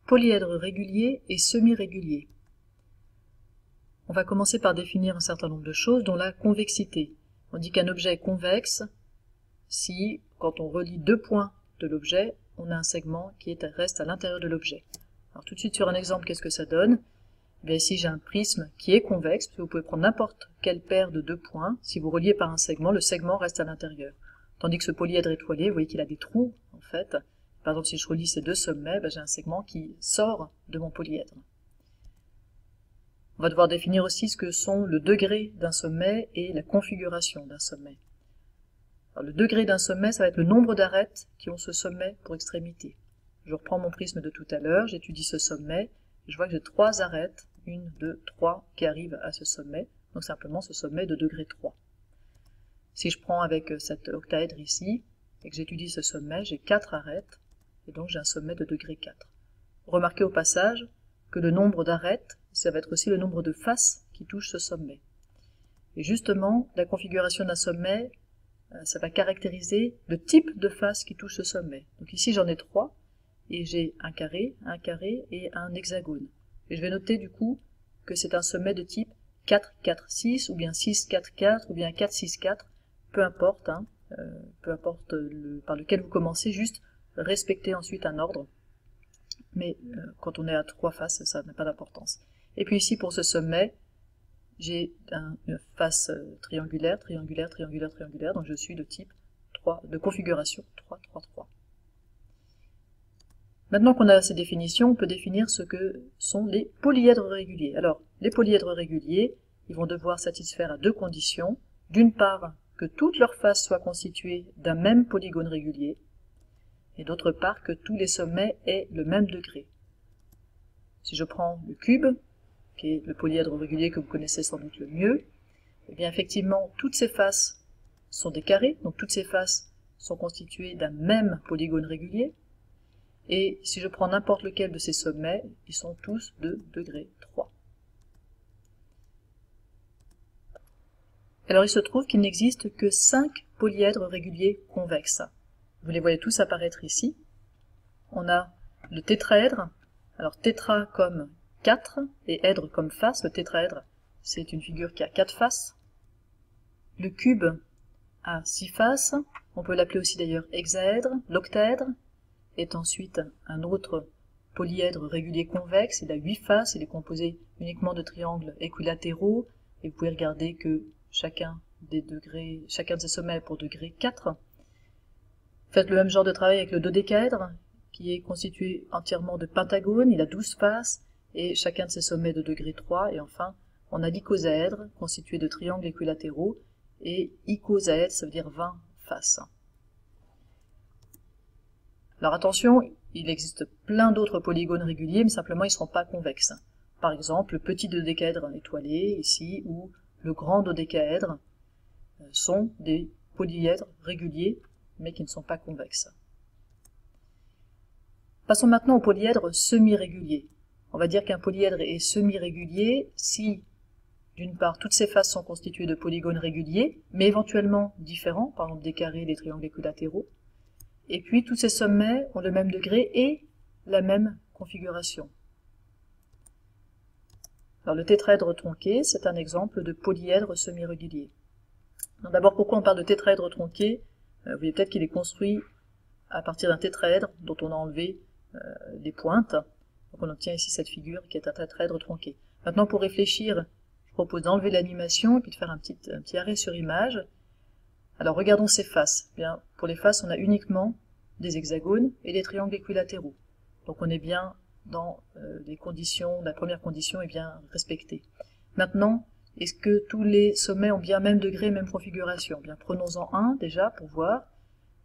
polyèdre régulier et semi-régulier. On va commencer par définir un certain nombre de choses, dont la convexité. On dit qu'un objet est convexe si, quand on relie deux points de l'objet, on a un segment qui reste à l'intérieur de l'objet. Alors tout de suite sur un exemple, qu'est-ce que ça donne? Bien, ici j'ai un prisme qui est convexe, vous pouvez prendre n'importe quelle paire de deux points, si vous reliez par un segment, le segment reste à l'intérieur. Tandis que ce polyèdre étoilé, vous voyez qu'il a des trous, en fait. Par exemple, si je relie ces deux sommets, j'ai un segment qui sort de mon polyèdre. On va devoir définir aussi ce que sont le degré d'un sommet et la configuration d'un sommet. Alors, le degré d'un sommet, ça va être le nombre d'arêtes qui ont ce sommet pour extrémité. Je reprends mon prisme de tout à l'heure, j'étudie ce sommet, je vois que j'ai 3 arêtes, 1, 2, 3, qui arrivent à ce sommet, donc simplement ce sommet de degré 3. Si je prends avec cet octaèdre ici, et que j'étudie ce sommet, j'ai 4 arêtes, et donc j'ai un sommet de degré 4. Remarquez au passage que le nombre d'arêtes, ça va être aussi le nombre de faces qui touchent ce sommet. Et justement, la configuration d'un sommet, ça va caractériser le type de face qui touche ce sommet. Donc ici j'en ai 3, et j'ai un carré et un hexagone. Et je vais noter du coup que c'est un sommet de type 4, 4, 6, ou bien 6, 4, 4, ou bien 4, 6, 4, peu importe, par lequel vous commencez, juste respectez ensuite un ordre. Mais quand on est à 3 faces, ça n'a pas d'importance. Et puis ici, pour ce sommet, j'ai une face triangulaire, triangulaire, triangulaire, triangulaire, donc je suis de type 3, de configuration 3, 3, 3. Maintenant qu'on a ces définitions, on peut définir ce que sont les polyèdres réguliers. Alors, les polyèdres réguliers, ils vont devoir satisfaire à deux conditions. D'une part, que toutes leurs faces soient constituées d'un même polygone régulier, et d'autre part, que tous les sommets aient le même degré. Si je prends le cube, qui est le polyèdre régulier que vous connaissez sans doute le mieux, eh bien effectivement, toutes ces faces sont des carrés, donc toutes ces faces sont constituées d'un même polygone régulier, et si je prends n'importe lequel de ces sommets, ils sont tous de degré 3. Alors il se trouve qu'il n'existe que 5 polyèdres réguliers convexes. Vous les voyez tous apparaître ici. On a le tétraèdre, alors tétra comme 4 et èdre comme face. Le tétraèdre, c'est une figure qui a 4 faces. Le cube a 6 faces, on peut l'appeler aussi d'ailleurs hexaèdre. L'octaèdre est ensuite un autre polyèdre régulier convexe, il a 8 faces, il est composé uniquement de triangles équilatéraux, et vous pouvez regarder que chacun de ces sommets est pour degré 4. Faites le même genre de travail avec le dodécaèdre, qui est constitué entièrement de pentagones, il a 12 faces, et chacun de ces sommets est de degré 3, et enfin, on a l'icosaèdre, constitué de triangles équilatéraux, et icosaèdre, ça veut dire 20 faces. Alors attention, il existe plein d'autres polygones réguliers, mais simplement ils ne seront pas convexes. Par exemple, le petit dodécaèdre étoilé, ici, ou le grand dodécaèdre, sont des polyèdres réguliers, mais qui ne sont pas convexes. Passons maintenant aux polyèdres semi-réguliers. On va dire qu'un polyèdre est semi-régulier si, d'une part, toutes ses faces sont constituées de polygones réguliers, mais éventuellement différents, par exemple des carrés, des triangles équilatéraux, et puis tous ces sommets ont le même degré et la même configuration. Alors le tétraèdre tronqué, c'est un exemple de polyèdre semi-régulier. D'abord, pourquoi on parle de tétraèdre tronqué? Vous voyez peut-être qu'il est construit à partir d'un tétraèdre dont on a enlevé les pointes. Donc on obtient ici cette figure qui est un tétraèdre tronqué. Maintenant, pour réfléchir, je propose d'enlever l'animation et puis de faire un petit arrêt sur image. Alors regardons ces faces. Bien, pour les faces, on a uniquement des hexagones et des triangles équilatéraux. Donc on est bien dans les conditions, la première condition est bien respectée. Maintenant, est-ce que tous les sommets ont bien même degré, même configuration? Bien, prenons-en un déjà pour voir.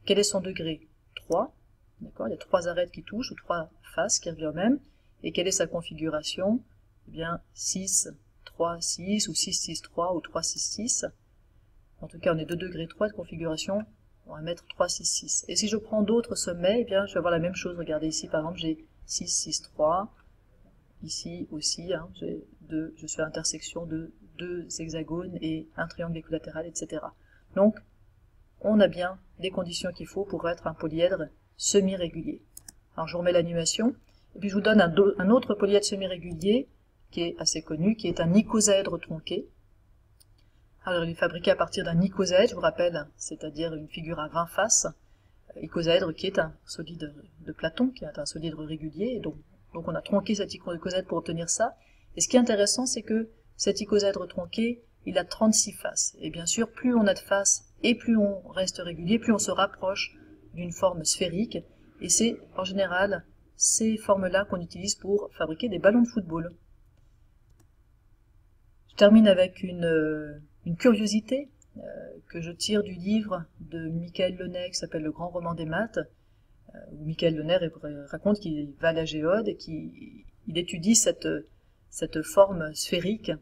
Quel est son degré? 3. D'accord, il y a 3 arêtes qui touchent, ou 3 faces qui reviennent au même. Et quelle est sa configuration? Eh bien, 6, 3, 6, ou 6, 6, 3, ou 3, 6, 6. En tout cas, on est de degré 3 de configuration, on va mettre 3, 6, 6. Et si je prends d'autres sommets, eh bien, je vais avoir la même chose. Regardez ici, par exemple, j'ai 6, 6, 3. Ici aussi, je suis à l'intersection de 2 hexagones et un triangle équilatéral, etc. Donc, on a bien les conditions qu'il faut pour être un polyèdre semi-régulier. Alors, je remets l'animation. Et puis je vous donne un autre polyèdre semi-régulier qui est assez connu, qui est un icosèdre tronqué. Alors il est fabriqué à partir d'un icosèdre, je vous rappelle, c'est-à-dire une figure à 20 faces. Icosèdre qui est un solide de Platon, qui est un solide régulier, et donc on a tronqué cet icosèdre pour obtenir ça. Et ce qui est intéressant, c'est que cet icosèdre tronqué, il a 36 faces. Et bien sûr, plus on a de faces et plus on reste régulier, plus on se rapproche d'une forme sphérique. Et c'est en général ces formes-là qu'on utilise pour fabriquer des ballons de football. Je termine avec une curiosité que je tire du livre de Michael Lenné qui s'appelle Le grand roman des maths, où Michael Lenné raconte qu'il va à la géode et qu'il étudie cette forme sphérique,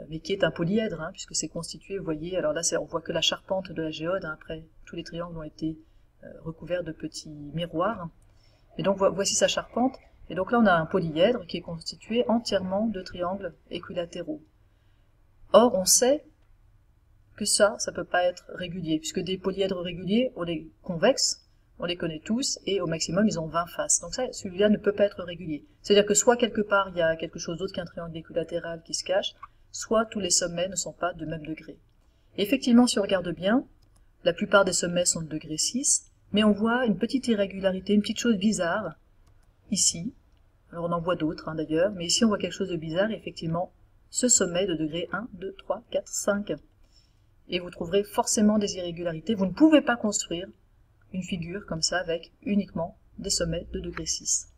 mais qui est un polyèdre, hein, puisque c'est constitué, vous voyez, alors là on voit que la charpente de la géode, hein, après tous les triangles ont été recouverts de petits miroirs, et donc voici sa charpente, et donc là on a un polyèdre qui est constitué entièrement de triangles équilatéraux. Or on sait que ça peut pas être régulier, puisque des polyèdres réguliers, on les convexes, on les connaît tous, et au maximum ils ont 20 faces. Donc ça, celui-là ne peut pas être régulier. C'est-à-dire que soit quelque part il y a quelque chose d'autre qu'un triangle équilatéral qui se cache, soit tous les sommets ne sont pas de même degré. Et effectivement, si on regarde bien, la plupart des sommets sont de degré 6, mais on voit une petite irrégularité, une petite chose bizarre, ici. Alors on en voit d'autres hein, d'ailleurs, mais ici on voit quelque chose de bizarre, et effectivement, ce sommet de degré 1, 2, 3, 4, 5. Et vous trouverez forcément des irrégularités. Vous ne pouvez pas construire une figure comme ça avec uniquement des sommets de degré 6.